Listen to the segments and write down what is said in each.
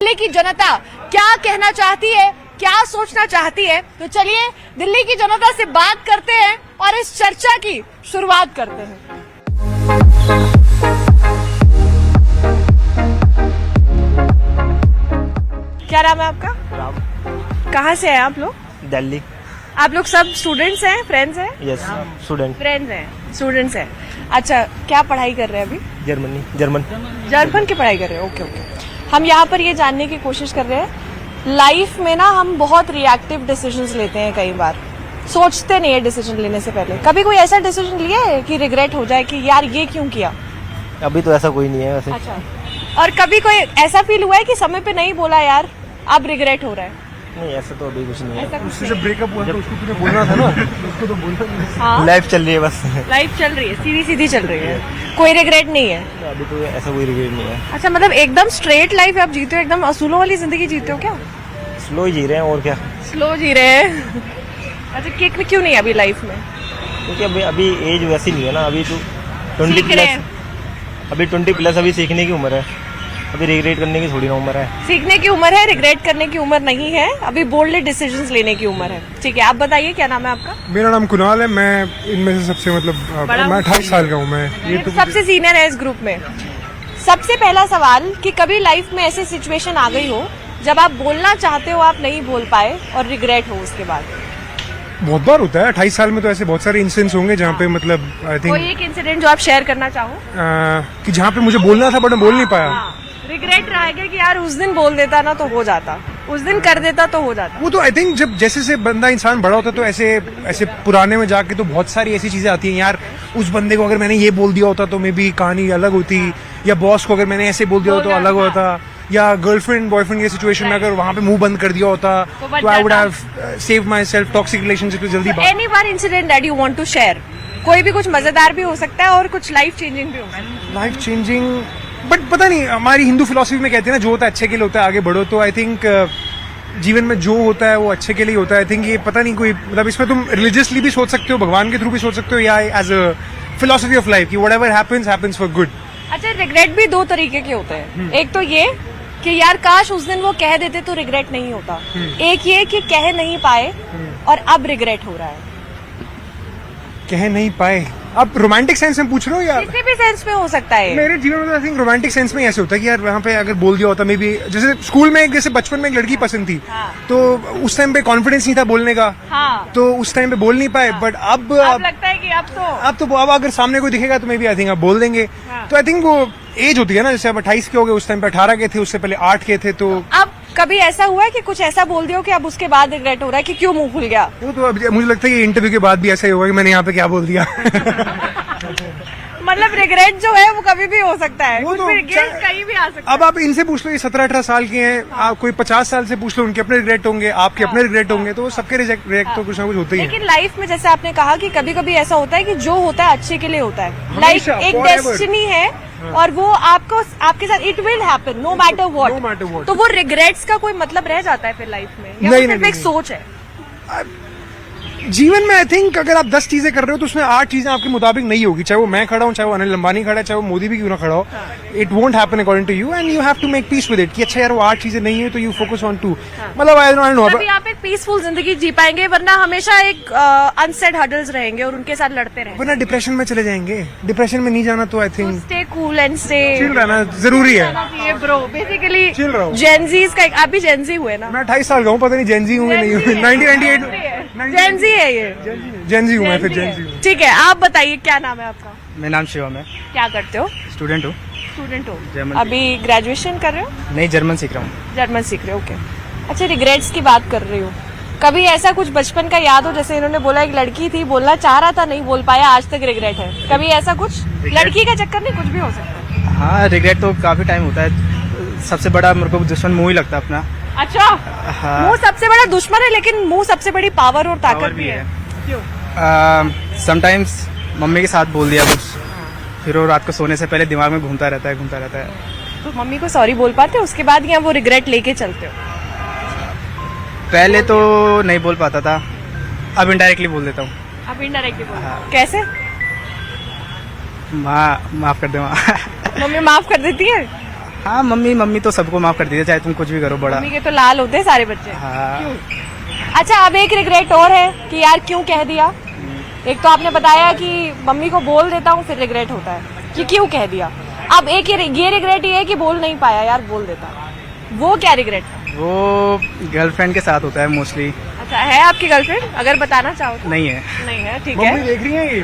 दिल्ली की जनता क्या कहना चाहती है, क्या सोचना चाहती है। तो चलिए दिल्ली की जनता से बात करते हैं और इस चर्चा की शुरुआत करते हैं। क्या नाम है आपका? राम। कहाँ से हैं आप लोग? दिल्ली। आप लोग सब स्टूडेंट्स हैं, फ्रेंड्स हैं? Yes, student. फ्रेंड्स हैं, स्टूडेंट्स हैं। अच्छा, क्या पढ़ाई कर रहे हैं अभी? जर्मन की पढ़ाई कर रहे हैं। Okay okay. हम यहाँ पर ये जानने की कोशिश कर रहे हैं, लाइफ में ना हम बहुत रिएक्टिव डिसीजंस लेते हैं, कई बार सोचते नहीं है डिसीजन लेने से पहले। कभी कोई ऐसा डिसीजन लिया है कि रिग्रेट हो जाए कि यार ये क्यों किया? अभी तो ऐसा कोई नहीं है वैसे। अच्छा, और कभी कोई ऐसा फील हुआ है कि समय पे नहीं बोला यार, अब रिग्रेट हो रहा है? नहीं, ऐसा तो अभी कुछ नहीं है। ऐसा कुछ उससे जब ब्रेकअप हुआ तो उसको तूने बोलना था ना, उसको तो बोलना नहीं। हाँ, लाइफ चल रही है बस। लाइफ चल रही है, सीधी सीधी चल रही है, कोई रिग्रेट नहीं है। अभी तो ऐसा कोई रिग्रेट नहीं है। अच्छा, मतलब एकदम स्ट्रेट लाइफ आप जीते हो, एकदम असूलों वाली जिंदगी जीते हो क्या? स्लो ही जी रहे हैं और क्या। स्लो जी रहे हैं। अच्छा, किक क्यों नहीं है अभी लाइफ में? क्योंकि अभी एज वैसी नहीं है ना। अभी तो 20 सीख रहे हैं। प्लस, अभी 20 प्लस, अभी सीखने की उम्र है। अभी रिग्रेट करने की थोड़ी ना उम्र है। सीखने की उम्र है, रिग्रेट करने की उम्र नहीं है। अभी बोल्ड डिसीजंस लेने की उम्र है। ठीक है, आप बताइए क्या नाम है आपका? मेरा नाम कुणाल है। मैं इनमें से सबसे बड़ा मैं 28 साल का हूँ। मैं ये तो सबसे सीनियर है इस ग्रुप में। सबसे पहला सवाल कि कभी लाइफ में ऐसी सिचुएशन आ गई हो जब आप बोलना चाहते हो, आप नहीं बोल पाए और रिग्रेट हो उसके बाद? बहुत बार होता है। 28 साल में तो ऐसे बहुत सारे इंसिडेंट्स होंगे जहाँ पे मतलब आई थिंक कोई एक इंसिडेंट जो आप शेयर करना चाहो? कि जहाँ पे मुझे बोलना था बट मैं बोल नहीं पाया। रिग्रेट रहेगा कि यार उस दिन बोल देता ना तो हो जाता, उस दिन कर देता तो हो जाता। वो तो आई थिंक जब जैसे से बंदा इंसान बड़ा होता है तो ऐसे ऐसे पुराने में जाके तो बहुत सारी ऐसी चीजें आती हैं। यार उस बंदे को अगर मैंने ये बोल दिया होता तो मे बी कहानी अलग होती, या बॉस को अगर मैंने ऐसे बोल दिया होता तो अलग होता, या गर्लफ्रेंड बॉयफ्रेंड की सिचुएशन में अगर वहाँ पे मुंह बंद कर दिया होता तो I would have save myself toxic relationship से जल्दी। Any one incident that you want to share? कोई भी, कुछ मजेदार भी हो सकता है और कुछ लाइफ चेंजिंग भी हो सकता है। लाइफ चेंजिंग, बट पता नहीं, हमारी हिंदू फिलोसफी में कहते हैं ना, जो होता है अच्छे के लिए होता है, आगे बढ़ो। तो आई थिंक जीवन में जो होता है वो अच्छे के लिए होता है। आई थिंक ये पता नहीं कोई मतलब इसमें तुम रिलीजियसली भी सोच सकते हो, भगवान के थ्रू भी सोच सकते हो, या as a philosophy of life कि व्हाटएवर हैपेंस फॉर गुड। अच्छा, रिग्रेट भी दो तरीके के होते हैं। एक तो ये कि यार काश उस दिन वो कह देते तो रिग्रेट नहीं होता। एक ये कि कह नहीं पाए और अब रिग्रेट हो रहा है। कह नहीं पाए, आप रोमांटिक सेंस में पूछ रहे हो या किसी भी सेंस में हो सकता है। मेरे जीवन में? आई थिंक रोमांटिक सेंस में ऐसे होता है कि यार वहाँ पे अगर बोल दिया होता, मे बी जैसे स्कूल में जैसे बचपन में एक लड़की पसंद थी, हाँ। तो उस टाइम पे कॉन्फिडेंस नहीं था बोलने का, हाँ। तो उस टाइम पे बोल नहीं पाए। बट अब लगता है कि अब अगर सामने कोई दिखेगा तो मे बी आई थिंक आप बोल देंगे। हाँ। तो आई थिंक वो एज होती है ना, जैसे अब 28 के हो गए, उस टाइम पे 18 के थे, उससे पहले 8 के थे। तो अब कभी ऐसा हुआ है कि कुछ ऐसा बोल दिया हो कि अब उसके बाद रिग्रेट हो रहा है कि क्यों मुंह खुल गया? वो तो अब मुझे लगता है कि इंटरव्यू के बाद भी ऐसा ही होगा कि मैंने यहाँ पे क्या बोल दिया। मतलब रिग्रेट जो है वो कभी भी हो सकता है, वो कुछ तो भी रिग्रेट कहीं भी आ सकता है। अब आप इनसे पूछ लो, ये 17-18 साल के हैं, आप कोई 50 साल से पूछ लो, उनके अपने रिग्रेट होंगे, आपके अपने रिग्रेट होंगे, तो सबके रिग्रेट तो कुछ ना कुछ होते ही हैं। लेकिन लाइफ में जैसे आपने कहा कि कभी कभी ऐसा होता है कि जो होता है अच्छे के लिए होता है। लाइफ हमेशा, एक forever। डेस्टिनी है और वो आपको आपके साथ it will happen no matter No matter what. what। तो वो रिग्रेट्स का कोई मतलब रह जाता है फिर लाइफ में, या नहीं, वो सिर्फ नहीं, एक नहीं। सोच है? जीवन में आई थिंक अगर आप 10 चीजें कर रहे हो तो उसमें 8 चीजें आपके मुताबिक नहीं होगी। चाहे वो मैं खड़ा हूँ, चाहे वो अनिल अंबानी खड़ा है, चाहे वो मोदी भी क्यों ना खड़ा हो, it won't happen according to you and you have to make peace with it कि अच्छा यार वो 8 चीजें नहीं है तो यू फोकस ऑन 2। मतलब आई डोंट नो, तभी आप एक पीसफुल जिंदगी जी पाएंगे, वरना हमेशा एक अनसेड हर्डल्स रहेंगे और उनके साथ लड़ते रहेंगे। वरना डिप्रेशन में चले जाएंगे। डिप्रेशन में नहीं जाना तो I think stay cool and stay chill रहना जरूरी है। ये ब्रो बेसिकली Chill रहो। जेनजीज का आप भी जेनजी हुए ना? मैं 28 साल का हूँ, पता नहीं जेनजी हूँ या नहीं हूँ। 1998 जेनजी है ये। जेनजी हूँ मैं, फिर जेनजी हूँ। ठीक है, आप बताइए क्या नाम है आपका? मेरा नाम शिवम है। क्या करते हो? स्टूडेंट हूँ। स्टूडेंट हो? जर्मन। अभी ग्रेजुएशन कर रहे हो? नहीं, जर्मन सीख रहा हूँ। जर्मन सीख रहे हो, ओके। अच्छा, रिग्रेट्स की बात कर रही हो, कभी ऐसा कुछ बचपन का याद हो, जैसे इन्होंने बोला एक लड़की थी, बोलना चाह रहा था नहीं बोल पाया, आज तक रिग्रेट है? कभी ऐसा कुछ? लड़की का चक्कर नहीं, कुछ भी हो सकता है। हाँ, रिग्रेट तो काफी टाइम होता है। सबसे बड़ा मेरे को दुश्मन मुंह ही लगता है अपना। अच्छा, हाँ। मुंह सबसे बड़ा दुश्मन है, लेकिन मुंह सबसे बड़ी पावर और ताकत भी है। क्यों? समटाइम्स मम्मी के साथ बोल दिया कुछ, फिर वो रात को सोने से पहले दिमाग में घूमता रहता है। तो मम्मी को सॉरी बोल पाते हो उसके बाद, या वो रिग्रेट लेके चलते हो? पहले तो नहीं बोल पाता था, अब इनडायरेक्टली बोल देता हूँ। अब इनडायरेक्टली बोल हाँ। कैसे? माँ माफ कर दे माँ। मम्मी माफ कर देती है? हाँ मम्मी तो सबको माफ कर देती है, चाहे तुम कुछ भी करो बड़ा। मम्मी के तो लाल होते हैं सारे बच्चे। हाँ अच्छा, अब एक रिग्रेट और है कि यार क्यों कह दिया। एक तो आपने बताया कि मम्मी को बोल देता हूँ फिर रिग्रेट होता है कि क्यों कह दिया। अब एक ये रिग्रेट ये है कि बोल नहीं पाया, यार बोल देता। वो क्या रिग्रेट था? वो गर्लफ्रेंड के साथ होता है मोस्टली। अच्छा, है आपकी गर्लफ्रेंड? अगर बताना चाहो तो। नहीं है। नहीं है, ठीक मम्मी है। देख रही है ये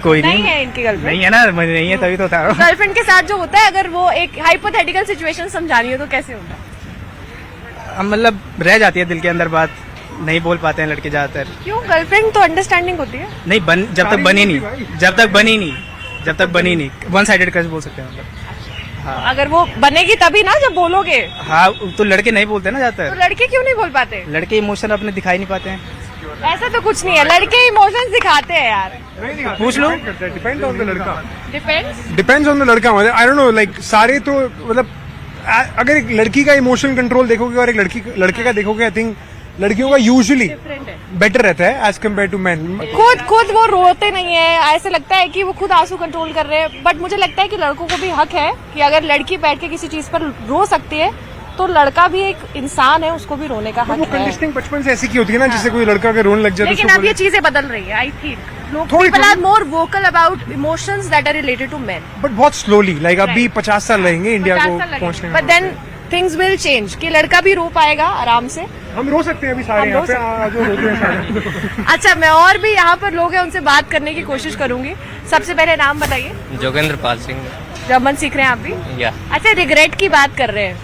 कोई नहीं नहीं है इनकी गर्लफ्रेंड। नहीं है ना, मुझे नहीं है तभी तो था। गर्लफ्रेंड के साथ जो होता है, अगर वो एक हाइपोथेटिकल सिचुएशन समझानी हो तो कैसे होता है? मतलब रह जाती है दिल के अंदर बात, नहीं बोल पाते हैं लड़के ज्यादातर। क्यों? गर्लफ्रेंड तो अंडरस्टैंडिंग होती है। नहीं जब तक बनी नहीं वन साइडेड क्रश बोल सकते हैं मतलब। अगर वो बनेगी तभी ना जब बोलोगे। हाँ तो लड़के नहीं बोलते ना तो ज्यादातर, लड़के क्यों नहीं बोल पाते? लड़के इमोशन अपने दिखाई नहीं पाते हैं। ऐसा तो कुछ नहीं है, लड़के इमोशंस दिखाते हैं यार। पूछ लो, डिपेंड ऑन द लड़का, डिपेंड्स। डिपेंड्स ऑन द लड़का। मतलब आई डोंट नो, लाइक सारे तो मतलब अगर एक लड़की का इमोशन कंट्रोल देखोगे और एक लड़के का देखोगे, आई थिंक लड़कियों का यूजुअली बेटर रहता है एज कम्पेयर टू मैन। खुद वो रोते नहीं है, ऐसे लगता है कि वो खुद आंसू कंट्रोल कर रहे हैं। बट मुझे लगता है कि लड़कों को भी हक है कि अगर लड़की बैठ के किसी चीज पर रो सकती है तो लड़का भी एक इंसान है, उसको भी रोने का वो हक है। कंडीशनिंग बचपन से ऐसी की होती है ना, जिससे कोई लड़का अगर रोने लग जाए लेकिन तो अब ये चीजें बदल रही है। आई थिंक लोग थोड़ी- people are more vocal about emotions that are related to men. But बहुत स्लोली, लाइक अभी 50 साल लगेंगे इंडिया को पहुंचने में। But then things will change कि लड़का भी रो पाएगा आराम से। हम रो सकते हैं अभी सारे हम यहाँ रो पे जो रोते हैं सारे। अच्छा, मैं और भी यहाँ पर लोग हैं उनसे बात करने की कोशिश करूंगी। सबसे पहले नाम बताइए। जोगेंद्र पाल सिंह। रमन सीख रहे हैं आप भी? या अच्छा, रिग्रेट की बात कर रहे हैं।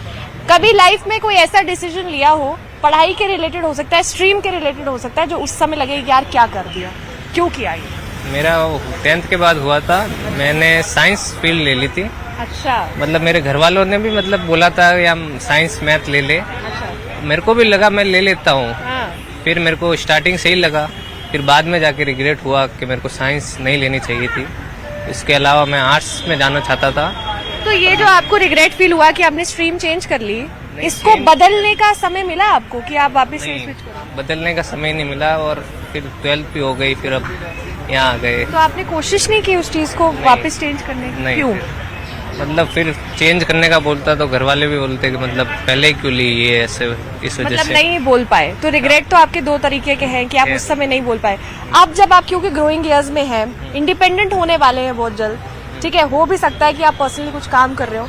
कभी लाइफ में कोई ऐसा डिसीजन लिया हो, पढ़ाई के रिलेटेड हो सकता है, स्ट्रीम के रिलेटेड हो सकता है, जो उस समय लगे कि यार क्या कर दिया, क्यों किया ये? मेरा 10th के बाद हुआ था, मैंने साइंस फील्ड ले ली थी। अच्छा। मतलब मेरे घर वालों ने भी मतलब बोला था कि हम साइंस मैथ ले ले। अच्छा। मेरे को भी लगा मैं ले लेता हूँ। हाँ। फिर मेरे को स्टार्टिंग से ही लगा, फिर बाद में जाके रिग्रेट हुआ कि मेरे को साइंस नहीं लेनी चाहिए थी। इसके अलावा मैं आर्ट्स में जाना चाहता था। तो ये जो आपको रिग्रेट फील हुआ कि आपने स्ट्रीम चेंज कर ली, इसको बदलने का समय मिला आपको कि आप वापस से स्विच करो? बदलने का समय नहीं मिला और फिर 12th भी हो गई, फिर अब यहाँ आ गए। तो आपने कोशिश नहीं की उस चीज को वापस चेंज करने की? नहीं, क्यों? मतलब फिर चेंज करने का बोलता तो घर वाले भी बोलते कि मतलब पहले ही क्यों ली ये, ऐसे इस वजह मतलब से। नहीं बोल पाए। तो रिग्रेट तो आपके दो तरीके के हैं कि आप उस समय नहीं बोल पाए। अब जब आप क्योंकि ग्रोइंग ईयर्स में हैं, इंडिपेंडेंट होने वाले हैं बहुत जल्द, ठीक है, हो भी सकता है कि आप पर्सनली कुछ काम कर रहे हो,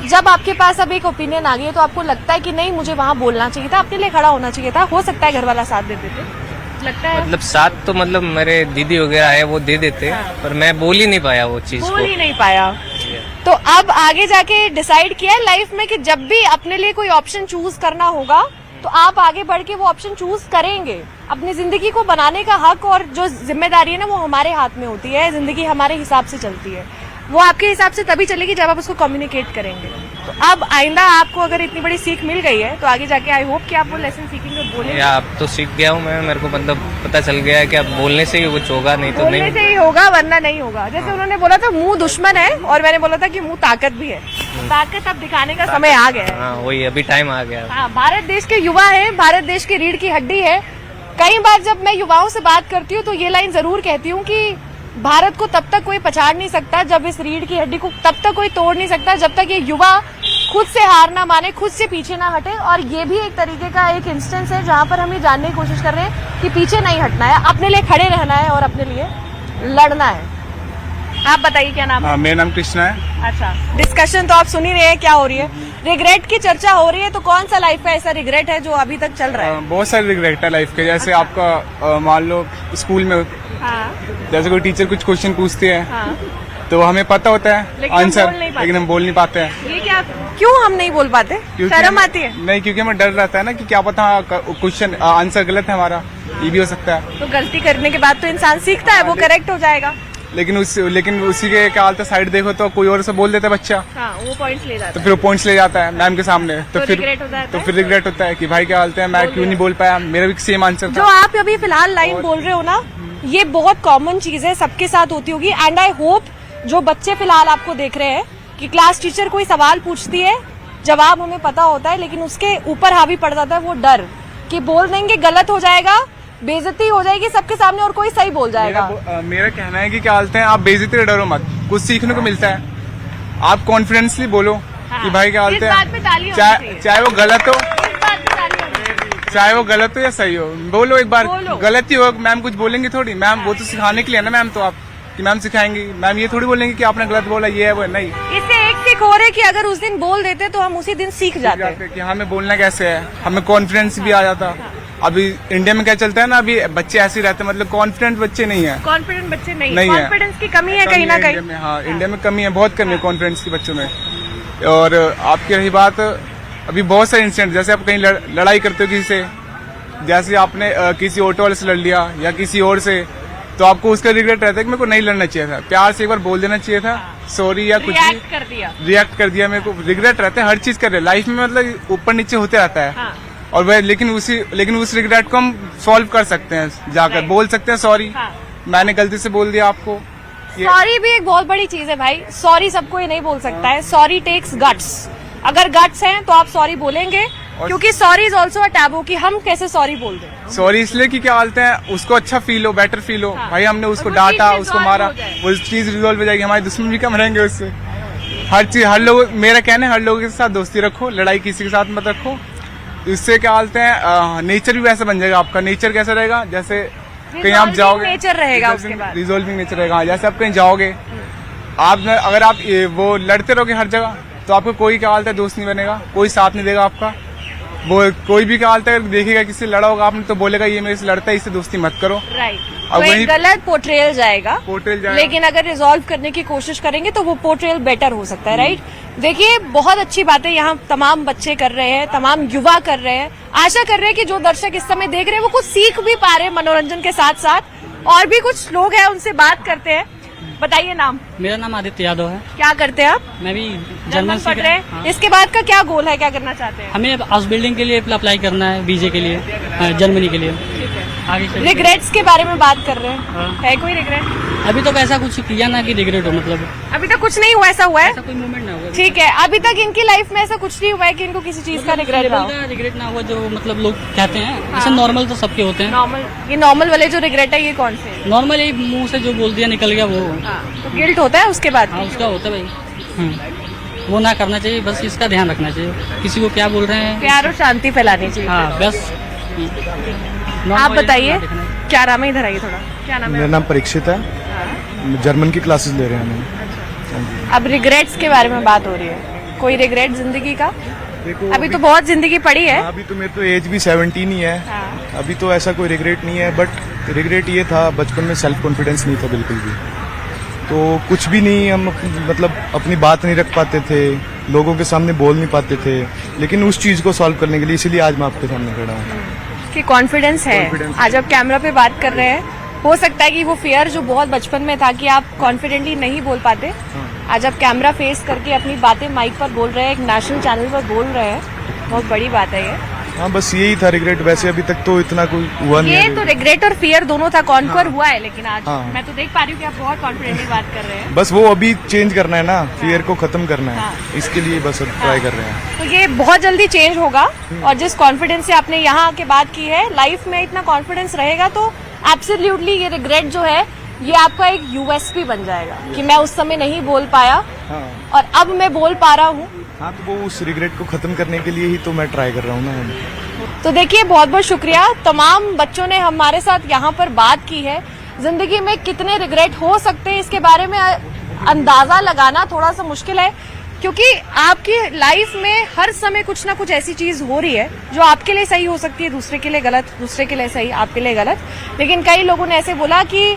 जब आपके पास अब एक ओपिनियन आ गई है तो आपको लगता है कि नहीं मुझे वहां बोलना चाहिए था, अपने लिए खड़ा होना चाहिए था। हो सकता है घर वाला साथ दे देते, लगता है। मतलब साथ तो मतलब मेरे दीदी वगैरह है वो दे देते, पर मैं बोल ही नहीं पाया वो चीज बोल को। ही नहीं पाया। तो अब आगे जाके डिसाइड किया है लाइफ में कि जब भी अपने लिए कोई ऑप्शन चूज करना होगा तो आप आगे बढ़ के वो ऑप्शन चूज करेंगे। अपनी जिंदगी को बनाने का हक और जो जिम्मेदारी है ना, वो हमारे हाथ में होती है। जिंदगी हमारे हिसाब से चलती है, वो आपके हिसाब से तभी चलेगी जब आप उसको कम्युनिकेट करेंगे। तो अब आइंदा आपको अगर इतनी बड़ी सीख मिल गई है तो आगे जाके आई होप कि आप वो लेसन सीखेंगे और बोलेंगे। या अब तो सीख गया हूँ मैं, मेरे को मतलब पता चल गया है कि अब बोलने से ही कुछ होगा, नहीं तो बोलने नहीं। से ही होगा वरना नहीं होगा। जैसे उन्होंने बोला था मुंह दुश्मन है और मैंने बोला था कि मुंह ताकत भी है। ताकत अब दिखाने का समय आ गया है। हाँ वही, अभी टाइम आ गया। हाँ, भारत देश के युवा है, भारत देश की रीढ़ की हड्डी है। कई बार जब मैं युवाओं से बात करती हूँ तो ये लाइन जरूर कहती हूँ कि भारत को तब तक कोई पछाड़ नहीं सकता, जब इस रीढ़ की हड्डी को तब तक कोई तोड़ नहीं सकता, जब तक ये युवा खुद से हार ना माने, खुद से पीछे ना हटे। और ये भी एक तरीके का एक इंस्टेंस है जहाँ पर हम ये जानने की कोशिश कर रहे हैं कि पीछे नहीं हटना है, अपने लिए खड़े रहना है और अपने लिए लड़ना है। आप बताइए क्या नाम है? मेरा नाम कृष्णा है। अच्छा, डिस्कशन तो आप सुन ही रहे हैं क्या हो रही है। रिग्रेट की चर्चा हो रही है, तो कौन सा लाइफ का ऐसा रिग्रेट है जो अभी तक चल रहा है? बहुत सारे रिग्रेट है लाइफ के। जैसे आपका मान लो स्कूल में हाँ, जैसे कोई टीचर कुछ क्वेश्चन पूछती है हाँ। तो हमें पता होता है लेकिन हम आंसर, बोल नहीं पाते। लेकिन हम बोल नहीं पाते हैं। ये क्या, क्यों हम नहीं बोल पाते? क्योंकि शर्म हमें- आती है? नहीं, क्योंकि हमें डर रहता है ना कि क्या पता क्वेश्चन आंसर गलत है हमारा, ये भी हो सकता है। तो गलती करने के बाद तो इंसान सीखता है, वो करेक्ट हो जाएगा। लेकिन उसी के क्या हालत है, साइड देखो तो कोई और से बोल देता है बच्चा, हाँ, वो पॉइंट्स ले जाता तो फिर वो पॉइंट्स ले जाता है मैम के सामने। तो regret हो जाता है? तो फिर रिग्रेट होता है कि भाई क्या हालत है, मैं क्यों नहीं बोल पाया, मेरा भी सेम आंसर जो था। आप अभी फिलहाल लाइन बोल रहे हो ना, ये बहुत कॉमन चीज है, सबके साथ होती होगी। एंड आई होप जो बच्चे फिलहाल आपको देख रहे हैं कि क्लास टीचर कोई सवाल पूछती है, जवाब हमें पता होता है, लेकिन उसके ऊपर हावी पड़ जाता है वो डर कि बोल देंगे गलत हो जाएगा, बेइज्जती हो जाएगी सबके सामने और कोई सही बोल जाएगा। मेरा कहना है कि क्या हालत है, आप बेइज्जती से डरो मत, कुछ सीखने को मिलता है। आप कॉन्फिडेंसली बोलो, कि भाई क्या बोलते इस बात पे ताली हैं, होनी चाहिए। चाहे वो गलत हो, इस बात पे ताली होनी चाहिए। चाहे वो गलत हो या सही हो, बोलो एक बार। बोलो। गलत ही हो मैम, कुछ बोलेंगे थोड़ी मैम, वो तो सिखाने के लिए है ना मैम, तो आप कि मैम सिखाएंगी, मैम ये थोड़ी बोलेंगे कि आपने गलत बोला, ये है वो है, नहीं। इससे एक सीख हो रही है कि अगर उस दिन बोल देते तो हम उसी दिन सीख जाते। कि हमें बोलना कैसे है, हमें कॉन्फिडेंस भी आ जाता। अभी इंडिया में क्या चलता है ना, अभी बच्चे ऐसे ही रहते हैं, मतलब कॉन्फिडेंट बच्चे नहीं है, कॉन्फिडेंट बच्चे नहीं नहीं है। कॉन्फिडेंस की कमी है कहीं ना इंडिया कहीं। में, हाँ इंडिया में कमी है, बहुत कमी है कॉन्फिडेंस की बच्चों में। और आपकी रही बात, अभी बहुत सारे इंसिडेंट, जैसे आप कहीं लड़ाई करते हो किसी से, जैसे आपने किसी ऑटो वाले से लड़ लिया या किसी और से, तो आपको उसका रिग्रेट रहता है कि मेरे को नहीं लड़ना चाहिए था, प्यार से एक बार बोल देना चाहिए था सॉरी या कुछ भी, रिएक्ट कर दिया, मेरे को रिग्रेट रहता है हर चीज कर रहे लाइफ में, मतलब ऊपर नीचे होते रहता है। हाँ। और वह लेकिन उस रिग्रेट को हम सॉल्व कर सकते हैं जाकर, बोल सकते हैं सॉरी, हाँ। मैंने मैंने गलती से बोल दिया आपको। सॉरी भी एक बहुत बड़ी चीज है भाई। सॉरी सबको ये नहीं बोल सकता है। Sorry takes guts. अगर गट्स हैं तो आप सॉरी बोलेंगे, क्योंकि sorry is also a taboo कि हम कैसे सॉरी बोल दें। सॉरी इसलिए कि क्या बोलते हैं, उसको अच्छा फील हो, बेटर फील हो, हाँ। भाई हमने उसको और वो डांटा, चीज़ उसको resolve मारा, हो जाए। वो चीज रिजोल्व हो जाएगी, हमारे दुश्मन भी कम रहेंगे उससे। हर चीज, हर लोग, मेरा कहना है हर लोगों के साथ दोस्ती रखो, लड़ाई किसी के साथ मत रखो। इससे क्या बोलते हैं, नेचर भी वैसा बन जाएगा आपका। नेचर कैसा रहेगा, जैसे कहीं आप जाओगे, नेचर रहेगा उसके बाद। रिजोल्विंग नेचर रहेगा। जैसे आप कहीं जाओगे, आप अगर आप वो लड़ते रहोगे हर जगह, तो आपको कोई क्या बोलता है दोस्त नहीं बनेगा, कोई साथ नहीं देगा आपका। वो कोई भी क्या बोलता है, देखेगा किसी से लड़ा होगा आपने तो बोलेगा ये मेरे से लड़ता है, इससे दोस्ती मत करो। राइट। अब तो वही- एक गलत पोर्ट्रेयल जाएगा, जाएगा। लेकिन अगर रिजॉल्व करने की कोशिश करेंगे तो वो पोर्ट्रेयल बेटर हो सकता है। राइट। देखिए बहुत अच्छी बातें यहाँ तमाम बच्चे कर रहे हैं, तमाम युवा कर रहे हैं। आशा कर रहे हैं कि जो दर्शक इस समय देख रहे हैं वो कुछ सीख भी पा रहे हैं मनोरंजन के साथ साथ। और भी कुछ लोग हैं, उनसे बात करते हैं। बताइए नाम। मेरा नाम आदित्य यादव है। क्या करते हैं आप? मैं भी जर्मन जर्मन पढ़ सीख रहे रहा हैं। हूँ। इसके बाद का क्या गोल है, क्या करना चाहते हैं? हमें हाउस बिल्डिंग के लिए अप्लाई करना है, बीजे के लिए, जर्मनी के लिए। आगे चल के। रिग्रेट्स के बारे में बात कर रहे हैं। हाँ। है कोई रिग्रेट? अभी तक ऐसा कुछ किया ना कि रिग्रेट हो, मतलब अभी तक कुछ नहीं हुआ, ऐसा हुआ है? ऐसा कोई मोमेंट ना हुआ। ठीक है। अभी तक इनकी लाइफ में ऐसा कुछ नहीं हुआ है कि इनको किसी चीज का रिग्रेट ना हो। रिग्रेट ना हुआ जो मतलब लोग कहते हैं, ऐसा नॉर्मल तो सबके होते हैं। नॉर्मल, ये नॉर्मल वाले जो रिग्रेट है ये कौन से हैं? नॉर्मल ही मुंह से जो बोल दिया निकल गया वो। तो गिल्ट होता है उसके बाद? हाँ उसका होता है भाई। वो ना करना चाहिए, बस इसका ध्यान रखना चाहिए, किसी को क्या बोल रहे हैं। प्यार और शांति फैलानी चाहिए। हाँ बस। आप बताइए क्या नाम है? इधर आइए थोड़ा। क्या नाम मेरा है? नाम परीक्षित है, जर्मन की क्लासेस ले रहे हैं हम। अब रिग्रेट्स के बारे में बात हो रही है। कोई रिग्रेट जिंदगी का? देखो अभी तो बहुत जिंदगी पड़ी है। अभी तो मेरे तो एज भी 17 ही है। हाँ। अभी तो ऐसा कोई रिग्रेट नहीं है, बट रिग्रेट ये था बचपन में सेल्फ कॉन्फिडेंस नहीं था बिल्कुल भी, तो कुछ भी नहीं, हम मतलब अपनी बात नहीं रख पाते थे, लोगों के सामने बोल नहीं पाते थे। लेकिन उस चीज को सॉल्व करने के लिए इसीलिए आज मैं आपके सामने खड़ा हूँ। कि कॉन्फिडेंस है। Confidence आज आप कैमरा पे बात कर रहे हैं, हो सकता है कि वो फियर जो बहुत बचपन में था कि आप कॉन्फिडेंटली नहीं बोल पाते, आज आप कैमरा फेस करके अपनी बातें माइक पर बोल रहे हैं, एक नेशनल चैनल पर बोल रहे हैं। बहुत बड़ी बात है ये। हाँ बस यही था रिग्रेट, वैसे अभी तक तो इतना कोई हुआ नहीं ये है। तो रिग्रेट और फियर दोनों था, कॉन्कर हुआ है, लेकिन आज हाँ। मैं तो देख पा रही हूँ कि आप बहुत कॉन्फिडेंटली बात कर रहे हैं। बस वो अभी चेंज करना है ना, फियर को खत्म करना है, हाँ। इसके लिए बस अब ट्राई कर रहे हैं। तो ये बहुत जल्दी चेंज होगा, और जिस कॉन्फिडेंस से आपने यहाँ आके बात की है, लाइफ में इतना कॉन्फिडेंस रहेगा तो एब्सोल्युटली ये रिग्रेट जो है ये आपका एक यूएसपी बन जाएगा कि मैं उस समय नहीं बोल पाया हाँ और अब मैं बोल पा रहा हूँ। हाँ, तो वो उस रिग्रेट को खत्म करने के लिए ही तो मैं ट्राई कर रहा हूँ ना। तो देखिए बहुत बहुत शुक्रिया, तमाम बच्चों ने हमारे साथ यहाँ पर बात की है। जिंदगी में कितने रिग्रेट हो सकते हैं इसके बारे में अंदाजा लगाना थोड़ा सा मुश्किल है, क्योंकि आपकी लाइफ में हर समय कुछ ना कुछ ऐसी चीज हो रही है जो आपके लिए सही हो सकती है, दूसरे के लिए गलत, दूसरे के लिए सही, आपके लिए गलत। लेकिन कई लोगों ने ऐसे बोला कि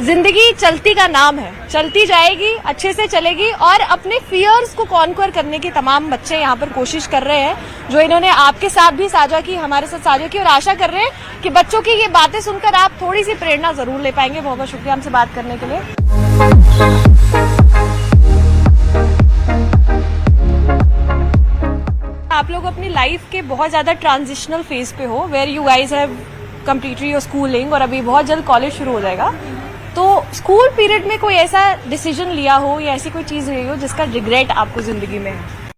जिंदगी चलती का नाम है, चलती जाएगी, अच्छे से चलेगी, और अपने फियर्स को कॉन्कर करने की तमाम बच्चे यहाँ पर कोशिश कर रहे हैं, जो इन्होंने आपके साथ भी साझा की, हमारे साथ साझा की, और आशा कर रहे हैं कि बच्चों की ये बातें सुनकर आप थोड़ी सी प्रेरणा जरूर ले पाएंगे। बहुत बहुत शुक्रिया हमसे बात करने के लिए। आप लोग अपनी लाइफ के बहुत ज्यादा ट्रांजिशनल फेज पे हो, where you guys have completed your schooling, और अभी बहुत जल्द कॉलेज शुरू हो जाएगा। तो स्कूल पीरियड में कोई ऐसा डिसीजन लिया हो या ऐसी कोई चीज रही हो जिसका रिग्रेट आपको जिंदगी में है?